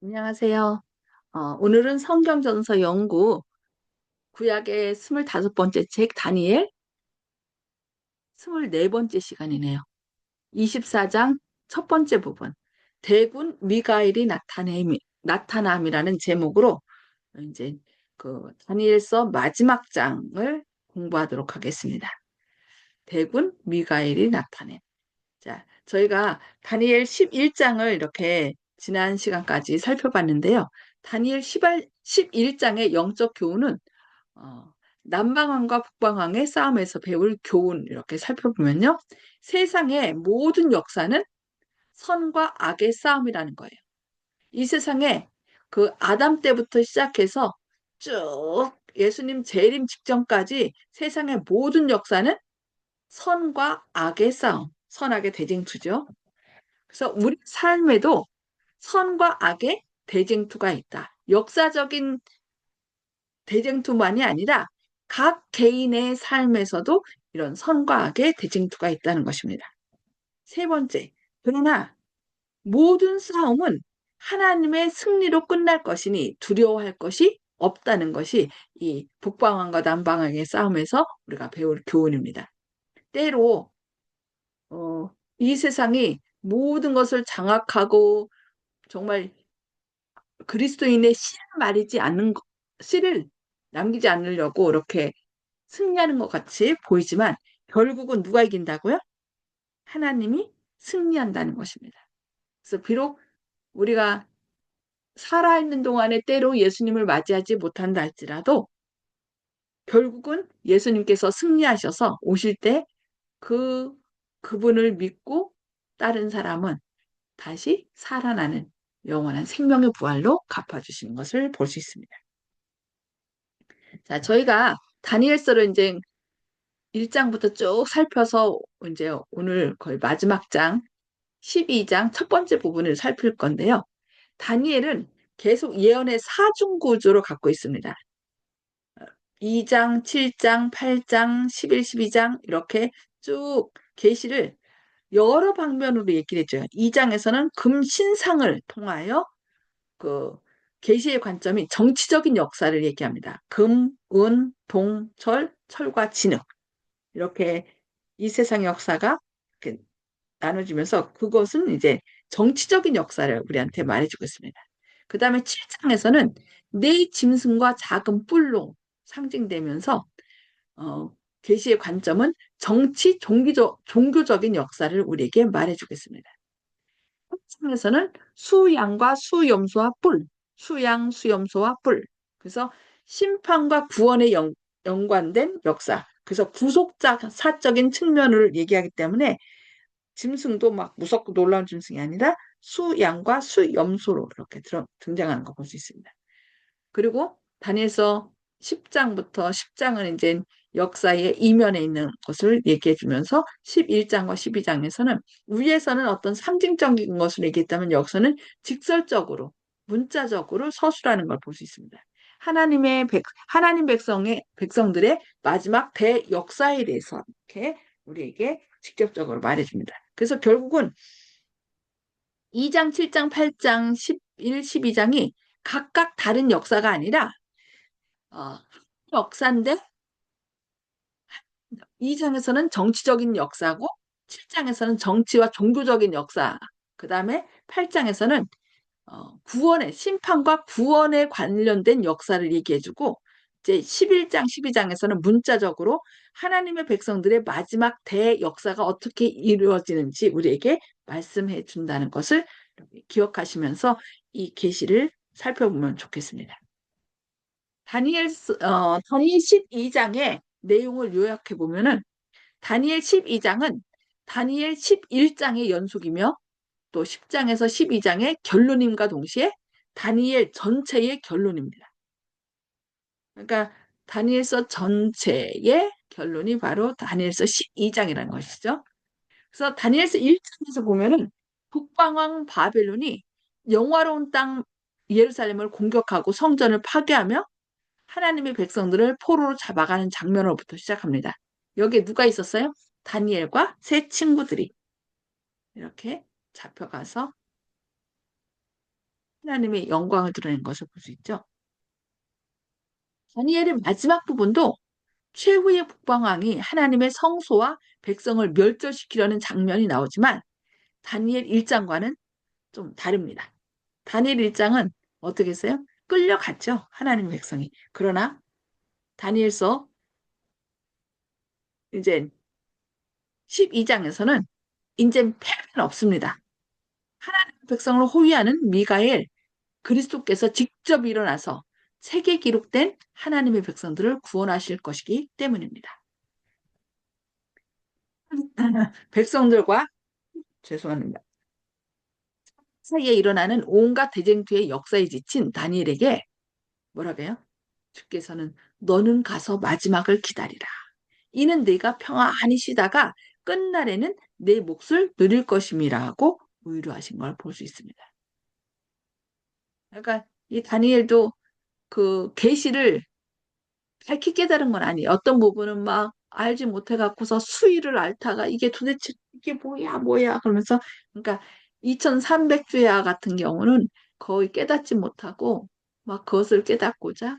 안녕하세요. 오늘은 성경전서 연구 구약의 25번째 책 다니엘 24번째 시간이네요. 24장 첫 번째 부분 대군 미가엘이 나타남이라는 제목으로 이제 그 다니엘서 마지막 장을 공부하도록 하겠습니다. 대군 미가엘이 나타냄. 자, 저희가 다니엘 11장을 이렇게 지난 시간까지 살펴봤는데요. 다니엘 11장의 영적 교훈은 어, 남방왕과 북방왕의 싸움에서 배울 교훈 이렇게 살펴보면요. 세상의 모든 역사는 선과 악의 싸움이라는 거예요. 이 세상에 그 아담 때부터 시작해서 쭉 예수님 재림 직전까지 세상의 모든 역사는 선과 악의 싸움, 선악의 대쟁투죠. 그래서 우리 삶에도 선과 악의 대쟁투가 있다. 역사적인 대쟁투만이 아니라 각 개인의 삶에서도 이런 선과 악의 대쟁투가 있다는 것입니다. 세 번째, 그러나 모든 싸움은 하나님의 승리로 끝날 것이니 두려워할 것이 없다는 것이 이 북방왕과 남방왕의 싸움에서 우리가 배울 교훈입니다. 때로 이 세상이 모든 것을 장악하고 정말 그리스도인의 씨를 말이지 않는 씨를 남기지 않으려고 이렇게 승리하는 것 같이 보이지만 결국은 누가 이긴다고요? 하나님이 승리한다는 것입니다. 그래서 비록 우리가 살아있는 동안에 때로 예수님을 맞이하지 못한다 할지라도 결국은 예수님께서 승리하셔서 오실 때 그 그분을 믿고 따른 사람은 다시 살아나는 영원한 생명의 부활로 갚아주시는 것을 볼 수 있습니다. 자, 저희가 다니엘서를 이제 1장부터 쭉 살펴서 이제 오늘 거의 마지막 장 12장 첫 번째 부분을 살필 건데요. 다니엘은 계속 예언의 사중구조를 갖고 있습니다. 2장, 7장, 8장, 11, 12장 이렇게 쭉 계시를 여러 방면으로 얘기를 해줘요. 2장에서는 금신상을 통하여 그 계시의 관점이 정치적인 역사를 얘기합니다. 금, 은, 동, 철과 진흙 이렇게 이 세상 역사가 이렇게 나눠지면서 그것은 이제 정치적인 역사를 우리한테 말해주고 있습니다. 그 다음에 7장에서는 네 짐승과 작은 뿔로 상징되면서 어, 계시의 관점은 정치, 종교적인 역사를 우리에게 말해주겠습니다. 8장에서는 수양과 수염소와 뿔, 수양, 수염소와 뿔. 그래서 심판과 구원에 연관된 역사. 그래서 구속자 사적인 측면을 얘기하기 때문에 짐승도 막 무섭고 놀라운 짐승이 아니라 수양과 수염소로 이렇게 등장하는 거 볼 수 있습니다. 그리고 다니엘서 10장부터 10장은 이제 역사의 이면에 있는 것을 얘기해 주면서 11장과 12장에서는 위에서는 어떤 상징적인 것을 얘기했다면 여기서는 직설적으로 문자적으로 서술하는 걸 볼 수 있습니다. 하나님 백성들의 마지막 대역사에 대해서 이렇게 우리에게 직접적으로 말해줍니다. 그래서 결국은 2장, 7장, 8장, 11, 12장이 각각 다른 역사가 아니라 어, 역사인데 2장에서는 정치적인 역사고 7장에서는 정치와 종교적인 역사, 그 다음에 8장에서는 구원의 심판과 구원에 관련된 역사를 얘기해주고 이제 11장, 12장에서는 문자적으로 하나님의 백성들의 마지막 대역사가 어떻게 이루어지는지 우리에게 말씀해 준다는 것을 기억하시면서 이 계시를 살펴보면 좋겠습니다. 다니엘 12장의 내용을 요약해 보면은 다니엘 12장은 다니엘 11장의 연속이며 또 10장에서 12장의 결론임과 동시에 다니엘 전체의 결론입니다. 그러니까 다니엘서 전체의 결론이 바로 다니엘서 12장이라는 것이죠. 그래서 다니엘서 1장에서 보면은 북방왕 바벨론이 영화로운 땅 예루살렘을 공격하고 성전을 파괴하며 하나님의 백성들을 포로로 잡아가는 장면으로부터 시작합니다. 여기에 누가 있었어요? 다니엘과 세 친구들이 이렇게 잡혀가서 하나님의 영광을 드러낸 것을 볼 수 있죠. 다니엘의 마지막 부분도 최후의 북방왕이 하나님의 성소와 백성을 멸절시키려는 장면이 나오지만 다니엘 1장과는 좀 다릅니다. 다니엘 1장은 어떻게 했어요? 끌려갔죠. 하나님의 백성이. 그러나 다니엘서 이제 12장에서는 이제 패배는 없습니다. 하나님의 백성을 호위하는 미가엘 그리스도께서 직접 일어나서 책에 기록된 하나님의 백성들을 구원하실 것이기 때문입니다. 백성들과 죄송합니다. 사이에 일어나는 온갖 대쟁투의 역사에 지친 다니엘에게 뭐라고 해요? 주께서는 너는 가서 마지막을 기다리라. 이는 네가 평안히 쉬다가 끝날에는 내 몫을 누릴 것임이라고 위로하신 걸 볼 수 있습니다. 그러니까 이 다니엘도 그 계시를 밝히 깨달은 건 아니에요. 어떤 부분은 막 알지 못해 갖고서 수위를 앓다가 이게 도대체 이게 뭐야 뭐야 그러면서 그러니까 2300주야 같은 경우는 거의 깨닫지 못하고 막 그것을 깨닫고자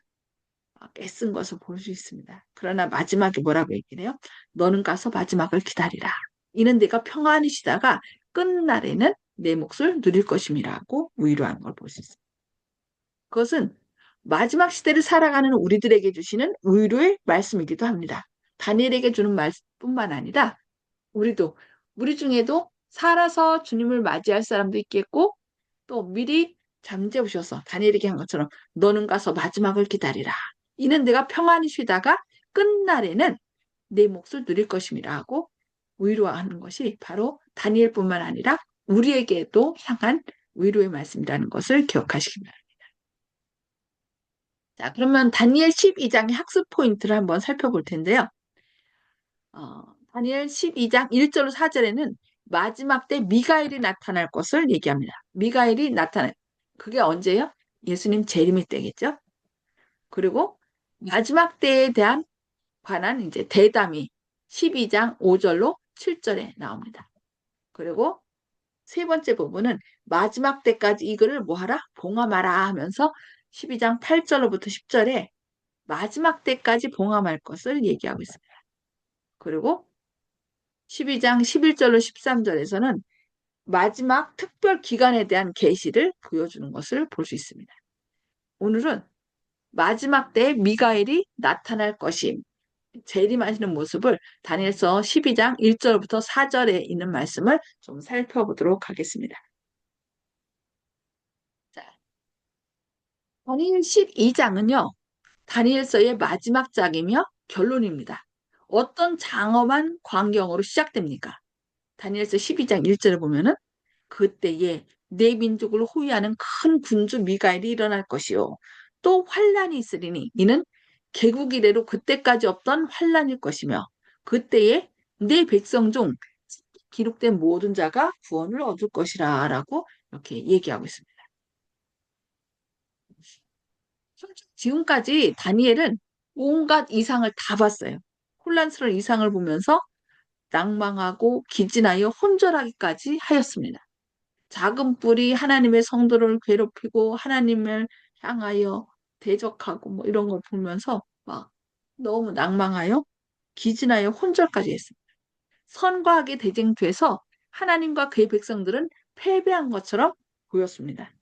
막 애쓴 것을 볼 수 있습니다. 그러나 마지막에 뭐라고 얘기해요? 너는 가서 마지막을 기다리라. 이는 네가 평안히 쉬다가 끝날에는 내 몫을 누릴 것임이라고 위로한 걸 볼 수 있습니다. 그것은 마지막 시대를 살아가는 우리들에게 주시는 위로의 말씀이기도 합니다. 다니엘에게 주는 말씀뿐만 아니라 우리도 우리 중에도 살아서 주님을 맞이할 사람도 있겠고 또 미리 잠재우셔서 다니엘에게 한 것처럼 너는 가서 마지막을 기다리라. 이는 내가 평안히 쉬다가 끝날에는 내 몫을 누릴 것임이라 하고 위로하는 것이 바로 다니엘뿐만 아니라 우리에게도 향한 위로의 말씀이라는 것을 기억하시기 바랍니다. 자, 그러면 다니엘 12장의 학습 포인트를 한번 살펴볼 텐데요. 다니엘 12장 1절 4절에는 마지막 때 미가엘이 나타날 것을 얘기합니다. 미가엘이 나타날, 그게 언제요? 예수님 재림의 때겠죠? 그리고 마지막 때에 대한 관한 이제 대담이 12장 5절로 7절에 나옵니다. 그리고 세 번째 부분은 마지막 때까지 이거를 뭐하라? 봉함하라 하면서 12장 8절로부터 10절에 마지막 때까지 봉함할 것을 얘기하고 있습니다. 그리고 12장 11절로 13절에서는 마지막 특별 기간에 대한 계시를 보여주는 것을 볼 수 있습니다. 오늘은 마지막 때에 미가엘이 나타날 것임, 재림하시는 모습을 다니엘서 12장 1절부터 4절에 있는 말씀을 좀 살펴보도록 하겠습니다. 자, 다니엘 12장은요. 다니엘서의 마지막 장이며 결론입니다. 어떤 장엄한 광경으로 시작됩니까? 다니엘서 12장 1절을 보면은 그때에 내 민족을 호위하는 큰 군주 미가엘이 일어날 것이요. 또 환란이 있으리니 이는 개국 이래로 그때까지 없던 환란일 것이며 그때에 내 백성 중 기록된 모든 자가 구원을 얻을 것이라 라고 이렇게 얘기하고 있습니다. 지금까지 다니엘은 온갖 이상을 다 봤어요. 혼란스러운 이상을 보면서 낭망하고 기진하여 혼절하기까지 하였습니다. 작은 뿔이 하나님의 성도를 괴롭히고 하나님을 향하여 대적하고 뭐 이런 걸 보면서 막 너무 낭망하여 기진하여 혼절까지 했습니다. 선과 악의 대쟁투에서 하나님과 그의 백성들은 패배한 것처럼 보였습니다.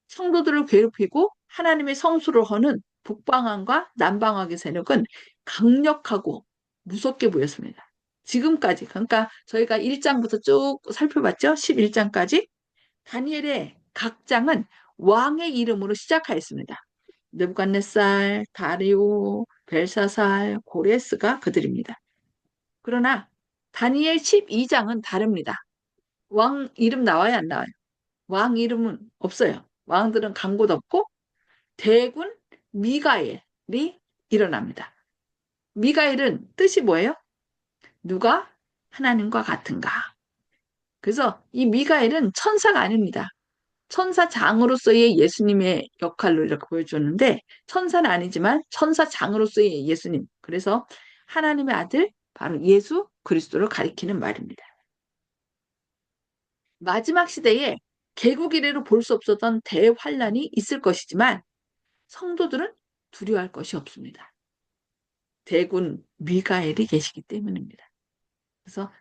성도들을 괴롭히고 하나님의 성수를 허는 북방왕과 남방왕의 세력은 강력하고 무섭게 보였습니다. 지금까지 그러니까 저희가 1장부터 쭉 살펴봤죠. 11장까지 다니엘의 각 장은 왕의 이름으로 시작하였습니다. 느부갓네살, 다리오, 벨사살, 고레스가 그들입니다. 그러나 다니엘 12장은 다릅니다. 왕 이름 나와요, 안 나와요? 왕 이름은 없어요. 왕들은 간 곳 없고 대군 미가엘이 일어납니다. 미가엘은 뜻이 뭐예요? 누가 하나님과 같은가? 그래서 이 미가엘은 천사가 아닙니다. 천사장으로서의 예수님의 역할로 이렇게 보여주는데 천사는 아니지만 천사장으로서의 예수님. 그래서 하나님의 아들 바로 예수 그리스도를 가리키는 말입니다. 마지막 시대에 개국 이래로 볼 수 없었던 대환란이 있을 것이지만 성도들은 두려워할 것이 없습니다. 대군 미가엘이 계시기 때문입니다. 그래서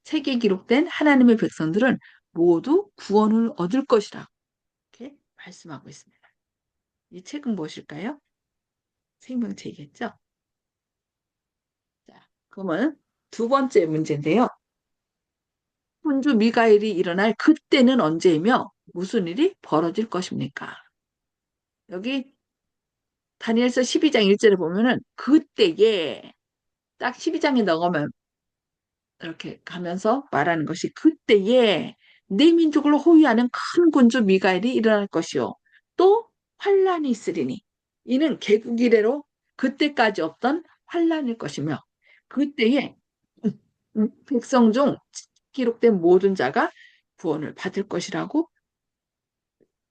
책에 기록된 하나님의 백성들은 모두 구원을 얻을 것이라고 이렇게 말씀하고 있습니다. 이 책은 무엇일까요? 생명책이겠죠? 자, 그러면 두 번째 문제인데요. 군주 미가엘이 일어날 그때는 언제이며 무슨 일이 벌어질 것입니까? 여기 다니엘서 12장 1절에 보면은 그때에 딱 12장에 넘어가면 이렇게 가면서 말하는 것이 그때에 내 민족을 호위하는 큰 군주 미가엘이 일어날 것이요. 또 환란이 있으리니 이는 개국 이래로 그때까지 없던 환란일 것이며 그때에 백성 중 기록된 모든 자가 구원을 받을 것이라고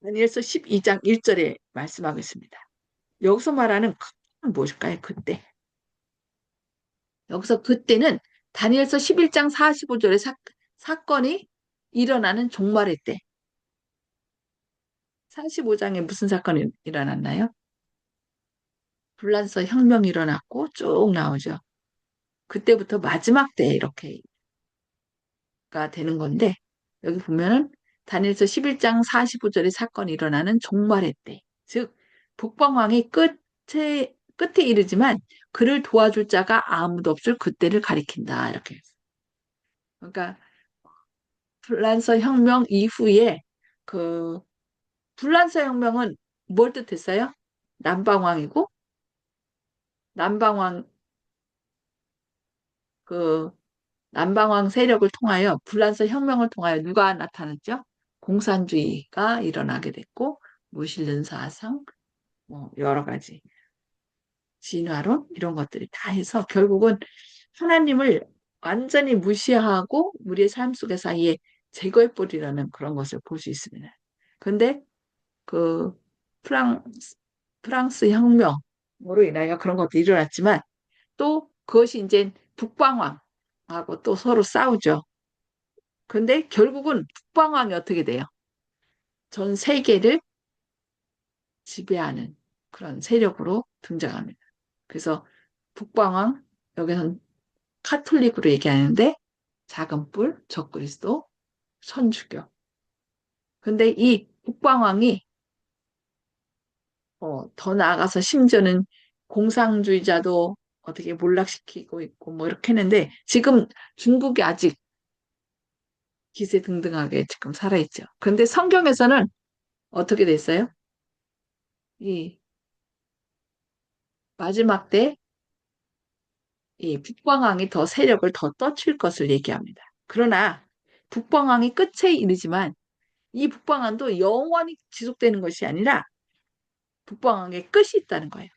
다니엘서 12장 1절에 말씀하고 있습니다. 여기서 말하는 그때는 무엇일까요? 그때. 여기서 그때는 다니엘서 11장 45절의 사건이 일어나는 종말의 때. 45장에 무슨 사건이 일어났나요? 불란서 혁명이 일어났고 쭉 나오죠. 그때부터 마지막 때 이렇게가 되는 건데 여기 보면은 다니엘서 11장 45절의 사건이 일어나는 종말의 때. 즉 북방왕이 끝에 이르지만 그를 도와줄 자가 아무도 없을 그때를 가리킨다. 이렇게. 그러니까 불란서 혁명 이후에 그 불란서 혁명은 뭘 뜻했어요? 남방왕이고 남방왕 그 남방왕 세력을 통하여 불란서 혁명을 통하여 누가 나타났죠? 공산주의가 일어나게 됐고 무신론 사상 뭐 여러 가지 진화론 이런 것들이 다 해서 결국은 하나님을 완전히 무시하고 우리의 삶 속에 사이에 제거해버리라는 그런 것을 볼 수 있습니다. 근데 그 프랑스 혁명으로 인하여 그런 것도 일어났지만 또 그것이 이제 북방왕하고 또 서로 싸우죠. 근데 결국은 북방왕이 어떻게 돼요? 전 세계를 지배하는 그런 세력으로 등장합니다. 그래서 북방왕, 여기서는 카톨릭으로 얘기하는데 작은 뿔, 적그리스도, 천주교. 근데 이 북방왕이 더 나아가서 심지어는 공산주의자도 어떻게 몰락시키고 있고 뭐 이렇게 했는데 지금 중국이 아직 기세등등하게 지금 살아있죠. 그런데 성경에서는 어떻게 됐어요? 이 마지막 때 이 북방왕이 더 세력을 더 떠칠 것을 얘기합니다. 그러나 북방왕이 끝에 이르지만 이 북방왕도 영원히 지속되는 것이 아니라 북방왕의 끝이 있다는 거예요.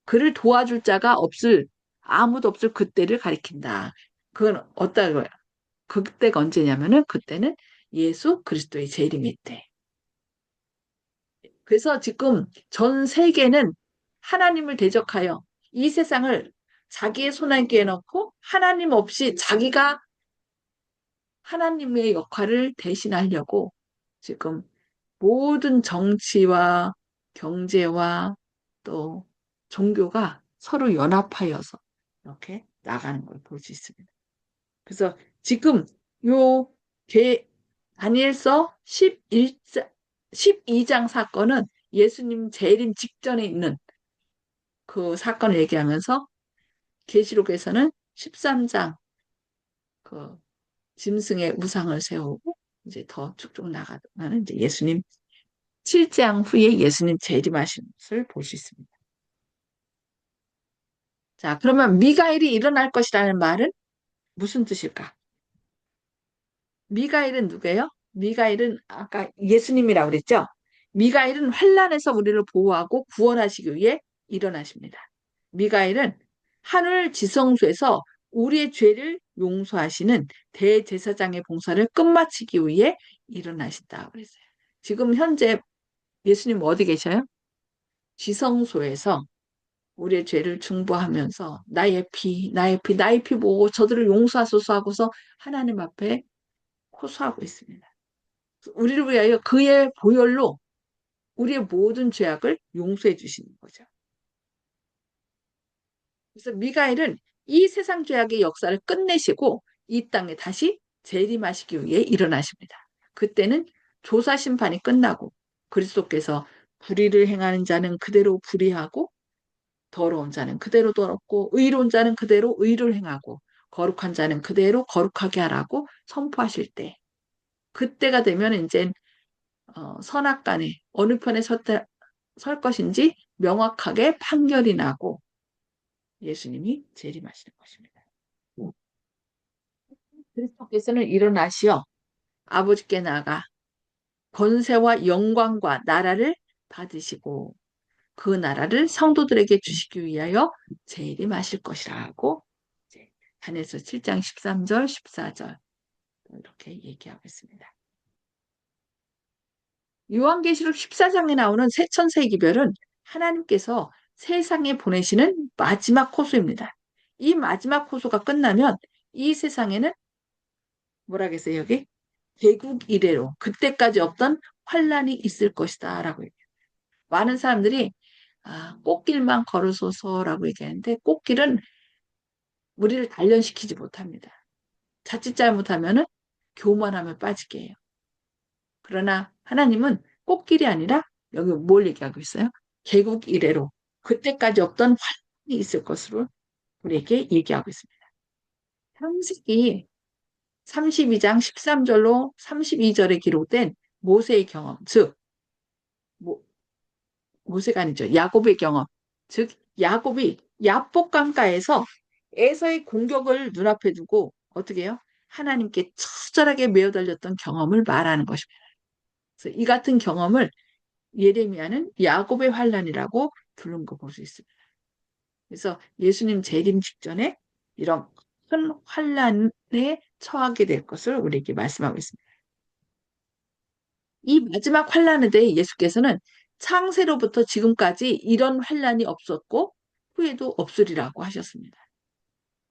그를 도와줄 자가 없을 아무도 없을 그때를 가리킨다. 그건 어떤 거예요? 그때가 언제냐면은 그때는 예수 그리스도의 재림일 때. 그래서 지금 전 세계는 하나님을 대적하여 이 세상을 자기의 손안개에 넣고 하나님 없이 자기가 하나님의 역할을 대신하려고 지금 모든 정치와 경제와 또 종교가 서로 연합하여서 이렇게 나가는 걸 볼 수 있습니다. 그래서 지금 요 다니엘서 12장 사건은 예수님 재림 직전에 있는 그 사건을 얘기하면서 계시록에서는 13장 그 짐승의 우상을 세우고 이제 더 쭉쭉 나가면 이제 예수님 7장 후에 예수님 재림하신 것을 볼 수 있습니다. 자, 그러면 미가엘이 일어날 것이라는 말은 무슨 뜻일까? 미가엘은 누구예요? 미가엘은 아까 예수님이라고 그랬죠? 미가엘은 환란에서 우리를 보호하고 구원하시기 위해 일어나십니다. 미가엘은 하늘 지성소에서 우리의 죄를 용서하시는 대제사장의 봉사를 끝마치기 위해 일어나신다 그랬어요. 지금 현재 예수님 어디 계셔요? 지성소에서 우리의 죄를 중보하면서 나의 피 보고 저들을 용서하소서 하고서 하나님 앞에 호소하고 있습니다. 우리를 위하여 그의 보혈로 우리의 모든 죄악을 용서해 주시는 거죠. 그래서 미가엘은 이 세상 죄악의 역사를 끝내시고 이 땅에 다시 재림하시기 위해 일어나십니다. 그때는 조사 심판이 끝나고 그리스도께서 불의를 행하는 자는 그대로 불의하고 더러운 자는 그대로 더럽고 의로운 자는 그대로 의를 행하고 거룩한 자는 그대로 거룩하게 하라고 선포하실 때 그때가 되면 이제 선악간에 어느 편에 설 것인지 명확하게 판결이 나고 예수님이 재림하시는 것입니다. 그리스도께서는 일어나시어 아버지께 나아가 권세와 영광과 나라를 받으시고 그 나라를 성도들에게 주시기 위하여 재림하실 것이라고 다니엘서 7장 13절, 14절 이렇게 얘기하고 있습니다. 요한계시록 14장에 나오는 새천세기별은 하나님께서 세상에 보내시는 마지막 호소입니다. 이 마지막 호소가 끝나면 이 세상에는 뭐라겠어요, 여기? 개국 이래로 그때까지 없던 환란이 있을 것이다 라고 얘기해요. 많은 사람들이 꽃길만 걸으소서라고 얘기하는데 꽃길은 우리를 단련시키지 못합니다. 자칫 잘못하면은 교만하면 빠지게 해요. 그러나 하나님은 꽃길이 아니라 여기 뭘 얘기하고 있어요? 개국 이래로 그때까지 없던 환란이 있을 것으로 우리에게 얘기하고 있습니다. 창세기 32장 13절로 32절에 기록된 모세의 경험, 즉 모세가 아니죠. 야곱의 경험. 즉 야곱이 야복 강가에서 에서의 공격을 눈앞에 두고 어떻게 해요? 하나님께 처절하게 매어 달렸던 경험을 말하는 것입니다. 그래서 이 같은 경험을 예레미야는 야곱의 환란이라고 부른 거 볼 수 있습니다. 그래서 예수님 재림 직전에 이런 큰 환란에 처하게 될 것을 우리에게 말씀하고 있습니다. 이 마지막 환란에 대해 예수께서는 창세로부터 지금까지 이런 환란이 없었고 후에도 없으리라고 하셨습니다.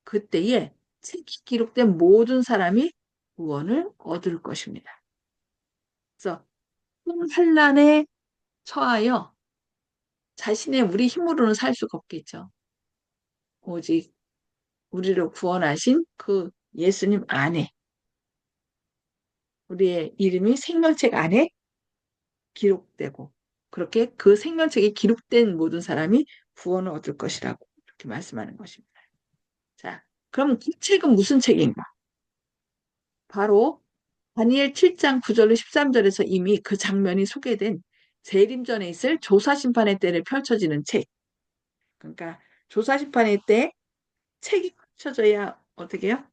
그때에 책이 기록된 모든 사람이 구원을 얻을 것입니다. 그래서 큰 환란에 처하여 자신의 우리 힘으로는 살 수가 없겠죠. 오직 우리를 구원하신 그 예수님 안에 우리의 이름이 생명책 안에 기록되고 그렇게 그 생명책에 기록된 모든 사람이 구원을 얻을 것이라고 이렇게 말씀하는 것입니다. 자, 그럼 그 책은 무슨 책인가? 바로 다니엘 7장 9절로 13절에서 이미 그 장면이 소개된 재림 전에 있을 조사심판의 때를 펼쳐지는 책. 그러니까 조사심판의 때 책이 펼쳐져야 어떻게 해요?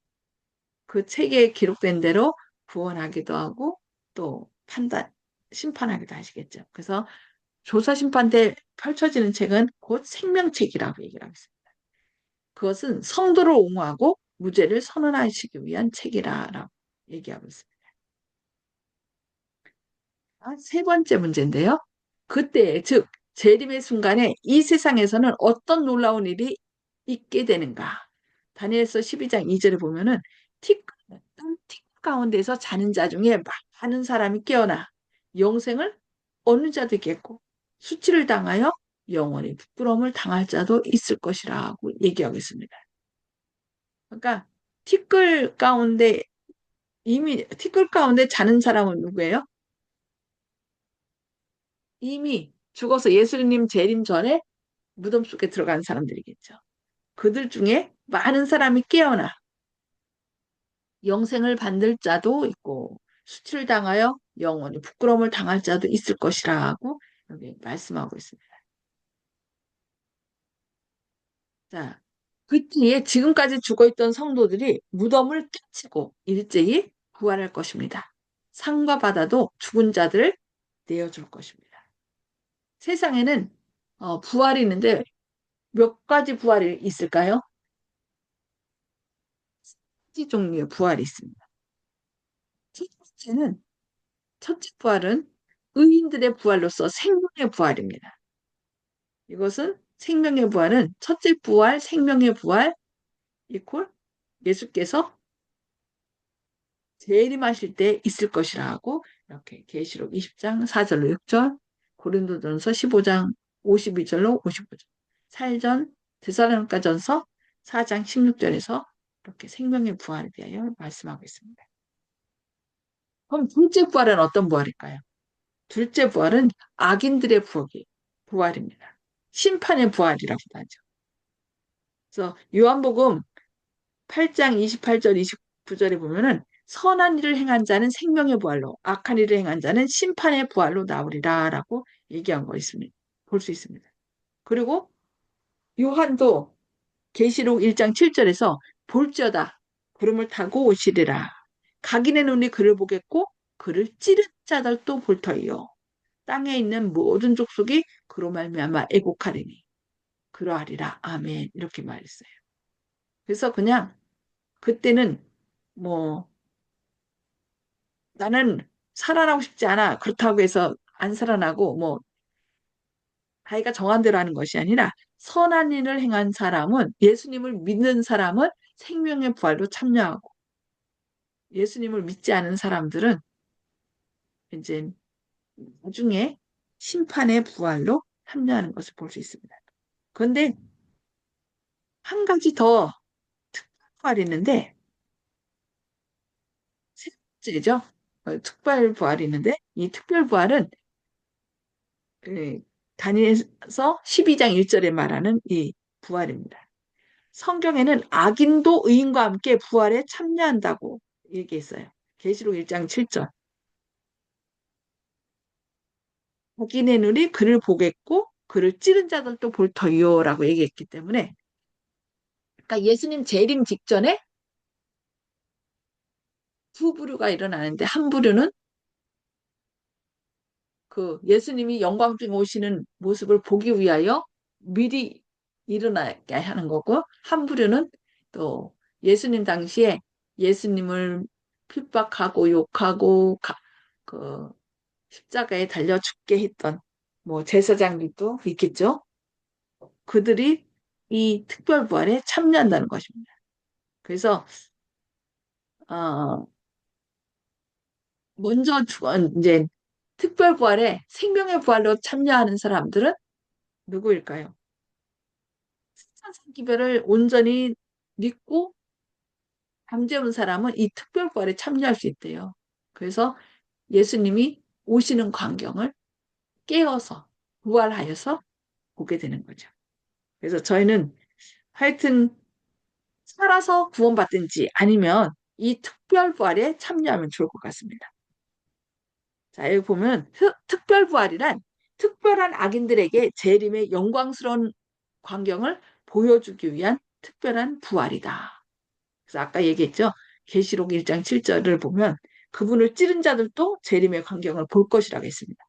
그 책에 기록된 대로 구원하기도 하고 또 심판하기도 하시겠죠. 그래서 조사심판 때 펼쳐지는 책은 곧 생명책이라고 얘기를 하고 있습니다. 그것은 성도를 옹호하고 무죄를 선언하시기 위한 책이라고 얘기하고 있습니다. 세 번째 문제인데요. 그때, 즉, 재림의 순간에 이 세상에서는 어떤 놀라운 일이 있게 되는가? 다니엘서 12장 2절에 보면은 틱 가운데서 자는 자 중에 많은 사람이 깨어나 영생을 얻는 자도 있겠고 수치를 당하여 영원히 부끄러움을 당할 자도 있을 것이라고 얘기하고 있습니다. 그러니까 티끌 가운데 이미 티끌 가운데 자는 사람은 누구예요? 이미 죽어서 예수님 재림 전에 무덤 속에 들어간 사람들이겠죠. 그들 중에 많은 사람이 깨어나 영생을 받을 자도 있고 수치를 당하여 영원히 부끄러움을 당할 자도 있을 것이라고 여기 말씀하고 있습니다. 자, 그 뒤에 지금까지 죽어있던 성도들이 무덤을 깨치고 일제히 부활할 것입니다. 상과 바다도 죽은 자들을 내어줄 것입니다. 세상에는 부활이 있는데 몇 가지 부활이 있을까요? 세 종류의 부활이 있습니다. 첫 번째는 첫째 부활은 의인들의 부활로서 생명의 부활입니다. 이것은 생명의 부활은 첫째 부활, 생명의 부활 이퀄 예수께서 재림하실 때 있을 것이라고 이렇게 계시록 20장 4절로 6절, 고린도전서 15장 52절로 55절, 살전 데살로니가전서 4장 16절에서 이렇게 생명의 부활에 대하여 말씀하고 있습니다. 그럼 둘째 부활은 어떤 부활일까요? 둘째 부활은 악인들의 부활입니다. 심판의 부활이라고도 하죠. 그래서 요한복음 8장 28절 29절에 보면은 선한 일을 행한 자는 생명의 부활로 악한 일을 행한 자는 심판의 부활로 나오리라 라고 얘기한 거 있습니다. 볼 수 있습니다. 그리고 요한도 계시록 1장 7절에서 볼지어다 구름을 타고 오시리라 각인의 눈이 그를 보겠고 그를 찌른 자들도 볼 터이요 땅에 있는 모든 족속이 그로 말미암아 애곡하리니 그러하리라 아멘 이렇게 말했어요. 그래서 그냥 그때는 뭐 나는 살아나고 싶지 않아. 그렇다고 해서 안 살아나고 뭐 자기가 정한 대로 하는 것이 아니라 선한 일을 행한 사람은 예수님을 믿는 사람은 생명의 부활로 참여하고 예수님을 믿지 않은 사람들은 이제 나중에 심판의 부활로 참여하는 것을 볼 수 있습니다. 그런데 한 가지 더 특별히 있는데 세 번째죠. 특별 부활이 있는데 이 특별 부활은 다니엘서 12장 1절에 말하는 이 부활입니다. 성경에는 악인도 의인과 함께 부활에 참여한다고 얘기했어요. 계시록 1장 7절. 악인의 눈이 그를 보겠고 그를 찌른 자들도 볼 터이요라고 얘기했기 때문에 그러니까 예수님 재림 직전에 두 부류가 일어나는데 한 부류는 그 예수님이 영광 중에 오시는 모습을 보기 위하여 미리 일어나게 하는 거고 한 부류는 또 예수님 당시에 예수님을 핍박하고 욕하고 그 십자가에 달려 죽게 했던 뭐 제사장들도 있겠죠. 그들이 이 특별부활에 참여한다는 것입니다. 그래서 먼저 이제 특별부활에 생명의 부활로 참여하는 사람들은 누구일까요? 천상기별을 온전히 믿고 잠재운 사람은 이 특별부활에 참여할 수 있대요. 그래서 예수님이 오시는 광경을 깨어서 부활하여서 보게 되는 거죠. 그래서 저희는 하여튼 살아서 구원받든지 아니면 이 특별부활에 참여하면 좋을 것 같습니다. 자, 여기 보면 특별부활이란 특별한 악인들에게 재림의 영광스러운 광경을 보여주기 위한 특별한 부활이다. 그래서 아까 얘기했죠. 계시록 1장 7절을 보면 그분을 찌른 자들도 재림의 광경을 볼 것이라고 했습니다.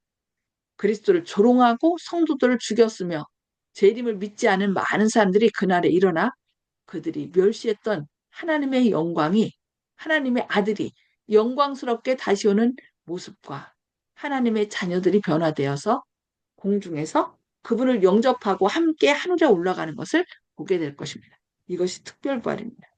그리스도를 조롱하고 성도들을 죽였으며 재림을 믿지 않은 많은 사람들이 그날에 일어나 그들이 멸시했던 하나님의 영광이 하나님의 아들이 영광스럽게 다시 오는 모습과 하나님의 자녀들이 변화되어서 공중에서 그분을 영접하고 함께 하늘에 올라가는 것을 보게 될 것입니다. 이것이 특별부활입니다.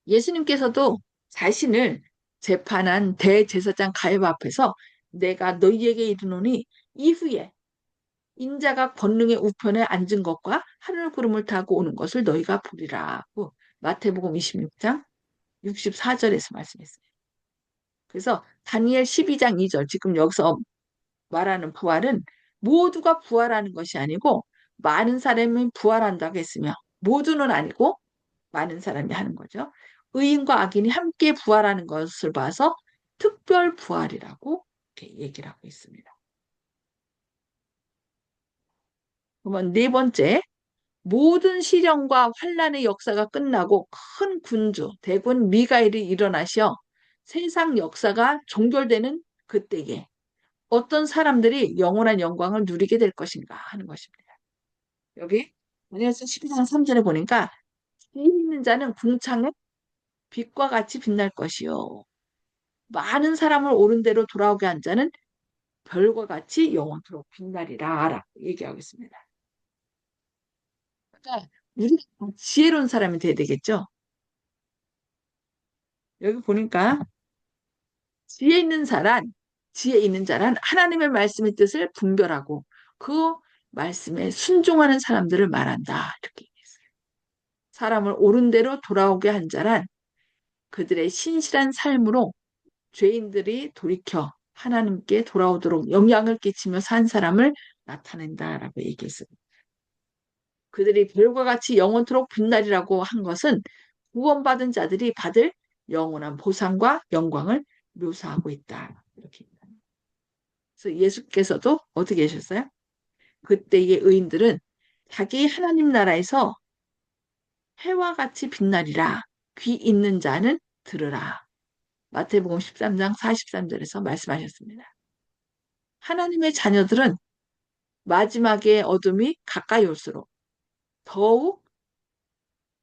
예수님께서도 자신을 재판한 대제사장 가야바 앞에서 내가 너희에게 이르노니 이후에 인자가 권능의 우편에 앉은 것과 하늘 구름을 타고 오는 것을 너희가 보리라고 마태복음 26장 64절에서 말씀했어요. 그래서 다니엘 12장 2절 지금 여기서 말하는 부활은 모두가 부활하는 것이 아니고 많은 사람이 부활한다고 했으며 모두는 아니고 많은 사람이 하는 거죠. 의인과 악인이 함께 부활하는 것을 봐서 특별 부활이라고 이렇게 얘기를 하고 있습니다. 그러면 네 번째, 모든 시련과 환란의 역사가 끝나고 큰 군주, 대군 미가엘이 일어나셔 세상 역사가 종결되는 그때에 어떤 사람들이 영원한 영광을 누리게 될 것인가 하는 것입니다. 여기 다니엘서 12장 3절에 보니까 지혜 있는 자는 궁창에 빛과 같이 빛날 것이요. 많은 사람을 옳은 대로 돌아오게 한 자는 별과 같이 영원토록 빛나리라 라고 얘기하고 있습니다. 그러니까 우리가 지혜로운 사람이 돼야 되겠죠. 여기 보니까 지혜 있는 자란, 지혜 있는 자란 하나님의 말씀의 뜻을 분별하고 그 말씀에 순종하는 사람들을 말한다. 이렇게 얘기했어요. 사람을 옳은 대로 돌아오게 한 자란 그들의 신실한 삶으로 죄인들이 돌이켜 하나님께 돌아오도록 영향을 끼치며 산 사람을 나타낸다라고 얘기했어요. 그들이 별과 같이 영원토록 빛나리라고 한 것은 구원받은 자들이 받을 영원한 보상과 영광을 묘사하고 있다. 이렇게. 그래서 예수께서도 어떻게 하셨어요? 그때의 의인들은 자기 하나님 나라에서 해와 같이 빛나리라. 귀 있는 자는 들으라. 마태복음 13장 43절에서 말씀하셨습니다. 하나님의 자녀들은 마지막에 어둠이 가까이 올수록 더욱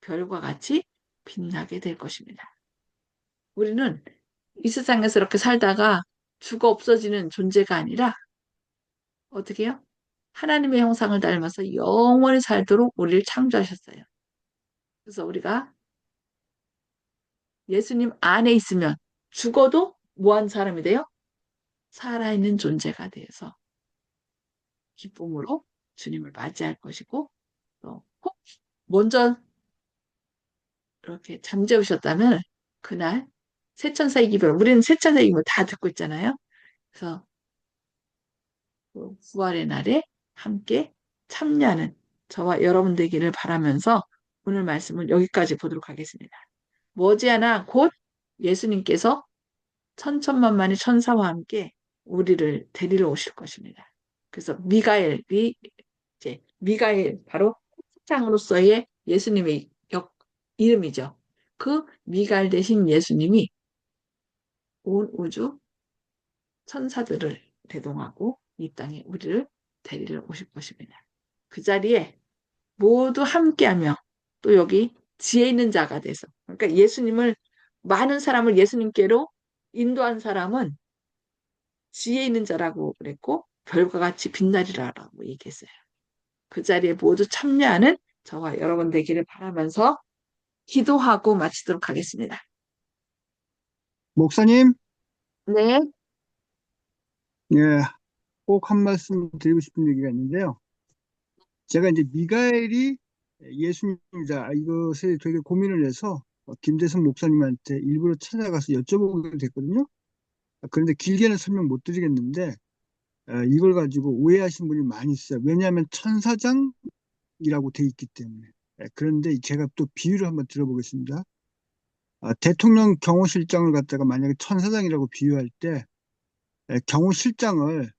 별과 같이 빛나게 될 것입니다. 우리는 이 세상에서 이렇게 살다가 죽어 없어지는 존재가 아니라 어떻게 해요? 하나님의 형상을 닮아서 영원히 살도록 우리를 창조하셨어요. 그래서 우리가 예수님 안에 있으면 죽어도 뭐한 사람이 돼요? 살아있는 존재가 되어서 기쁨으로 주님을 맞이할 것이고 또 혹 먼저 이렇게 잠재우셨다면 그날 새천사의 기별 우리는 새천사의 기별 다 듣고 있잖아요. 그래서 그 부활의 날에 함께 참여하는 저와 여러분 되기를 바라면서 오늘 말씀은 여기까지 보도록 하겠습니다. 머지않아 곧 예수님께서 천천만만의 천사와 함께 우리를 데리러 오실 것입니다. 그래서 미가엘이 이제 미가엘 바로 장으로서의 예수님의 이름이죠. 그 미가엘 대신 예수님이 온 우주 천사들을 대동하고 이 땅에 우리를 데리러 오실 것입니다. 그 자리에 모두 함께하며 또 여기 지혜 있는 자가 돼서 그러니까 예수님을 많은 사람을 예수님께로 인도한 사람은 지혜 있는 자라고 그랬고 별과 같이 빛나리라라고 얘기했어요. 그 자리에 모두 참여하는 저와 여러분 되기를 바라면서 기도하고 마치도록 하겠습니다. 목사님, 네, 예, 꼭 한 말씀 드리고 싶은 얘기가 있는데요. 제가 이제 미가엘이 예수님이다. 이것에 되게 고민을 해서 김대성 목사님한테 일부러 찾아가서 여쭤보게 됐거든요. 그런데 길게는 설명 못 드리겠는데, 이걸 가지고 오해하신 분이 많이 있어요. 왜냐하면 천사장이라고 돼 있기 때문에. 그런데 제가 또 비유를 한번 들어보겠습니다. 대통령 경호실장을 갖다가 만약에 천사장이라고 비유할 때, 경호실장을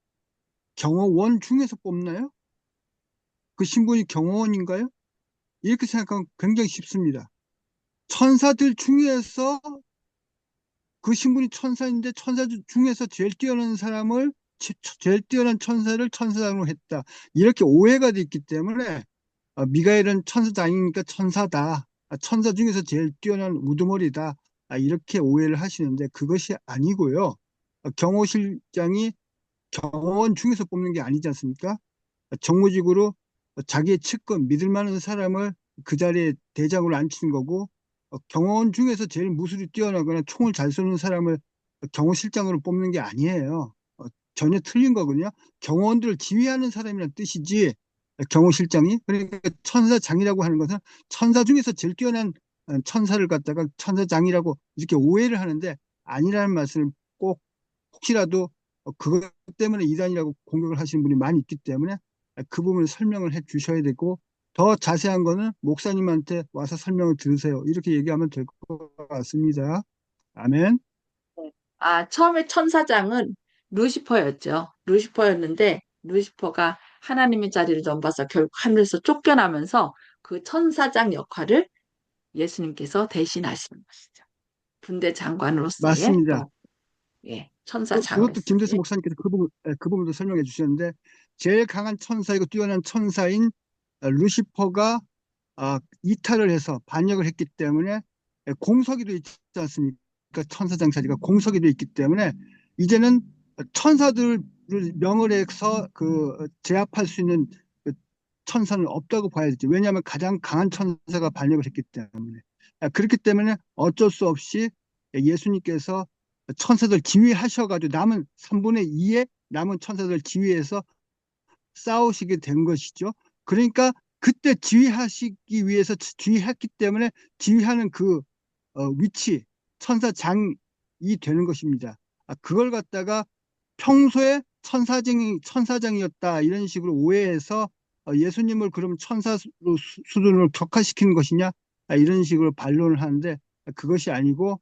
경호원 중에서 뽑나요? 그 신분이 경호원인가요? 이렇게 생각하면 굉장히 쉽습니다. 천사들 중에서 그 신분이 천사인데 천사 중에서 제일 뛰어난 사람을 제일 뛰어난 천사를 천사장으로 했다. 이렇게 오해가 돼 있기 때문에 미가엘은 천사장이니까 천사다. 천사 중에서 제일 뛰어난 우두머리다. 이렇게 오해를 하시는데 그것이 아니고요. 경호실장이 경호원 중에서 뽑는 게 아니지 않습니까? 정무직으로 자기의 측근 믿을 만한 사람을 그 자리에 대장으로 앉히는 거고 경호원 중에서 제일 무술이 뛰어나거나 총을 잘 쏘는 사람을 경호실장으로 뽑는 게 아니에요. 전혀 틀린 거거든요. 경호원들을 지휘하는 사람이란 뜻이지 경호실장이 그러니까 천사장이라고 하는 것은 천사 중에서 제일 뛰어난 천사를 갖다가 천사장이라고 이렇게 오해를 하는데 아니라는 말씀을 꼭 혹시라도 그것 때문에 이단이라고 공격을 하시는 분이 많이 있기 때문에 그 부분을 설명을 해 주셔야 되고 더 자세한 거는 목사님한테 와서 설명을 들으세요. 이렇게 얘기하면 될 것 같습니다. 아멘. 처음에 천사장은 루시퍼였죠. 루시퍼였는데 루시퍼가 하나님의 자리를 넘봐서 결국 하늘에서 쫓겨나면서 그 천사장 역할을 예수님께서 대신하시는 것이죠. 군대 장관으로서의 맞습니다. 또 그것도 김대수 천사장으로서의 목사님께서 그 부분도 설명해 주셨는데 제일 강한 천사이고 뛰어난 천사인 루시퍼가 이탈을 해서 반역을 했기 때문에 공석이 돼 있지 않습니까? 천사장 자리가 공석이 돼 있기 때문에 이제는 천사들을 명을해서 제압할 수 있는 그 천사는 없다고 봐야 되죠. 왜냐하면 가장 강한 천사가 반역을 했기 때문에. 그렇기 때문에 어쩔 수 없이 예수님께서 천사들 지휘하셔가지고 남은 3분의 2의 남은 천사들 지휘해서 싸우시게 된 것이죠. 그러니까 그때 지휘하시기 위해서 지휘했기 때문에 지휘하는 그 위치, 천사장이 되는 것입니다. 그걸 갖다가 평소에 천사장이었다 이런 식으로 오해해서 예수님을 그럼 천사 수준으로 격화시키는 것이냐 이런 식으로 반론을 하는데 그것이 아니고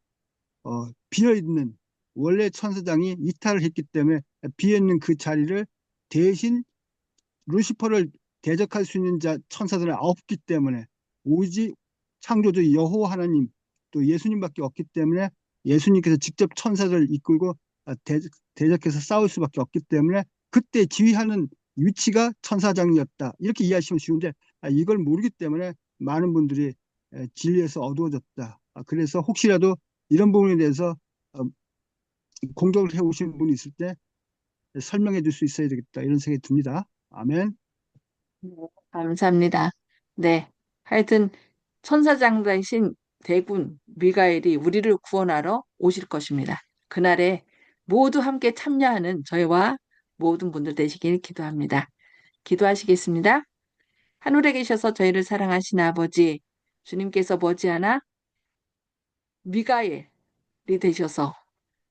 비어있는 원래 천사장이 이탈을 했기 때문에 비어있는 그 자리를 대신 루시퍼를 대적할 수 있는 천사들은 없기 때문에 오직 창조주 여호와 하나님 또 예수님밖에 없기 때문에 예수님께서 직접 천사들을 이끌고 대적해서 싸울 수밖에 없기 때문에 그때 지휘하는 위치가 천사장이었다. 이렇게 이해하시면 쉬운데 이걸 모르기 때문에 많은 분들이 진리에서 어두워졌다. 그래서 혹시라도 이런 부분에 대해서 어, 공격을 해오신 분이 있을 때 설명해 줄 수 있어야 되겠다. 이런 생각이 듭니다. 아멘. 네, 감사합니다. 네. 하여튼 천사장 대신 대군 미가엘이 우리를 구원하러 오실 것입니다. 그날에 모두 함께 참여하는 저희와 모든 분들 되시길 기도합니다. 기도하시겠습니다. 하늘에 계셔서 저희를 사랑하시는 아버지, 주님께서 머지않아 미가엘이 되셔서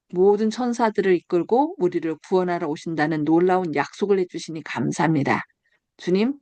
모든 천사들을 이끌고 우리를 구원하러 오신다는 놀라운 약속을 해주시니 감사합니다. 주님,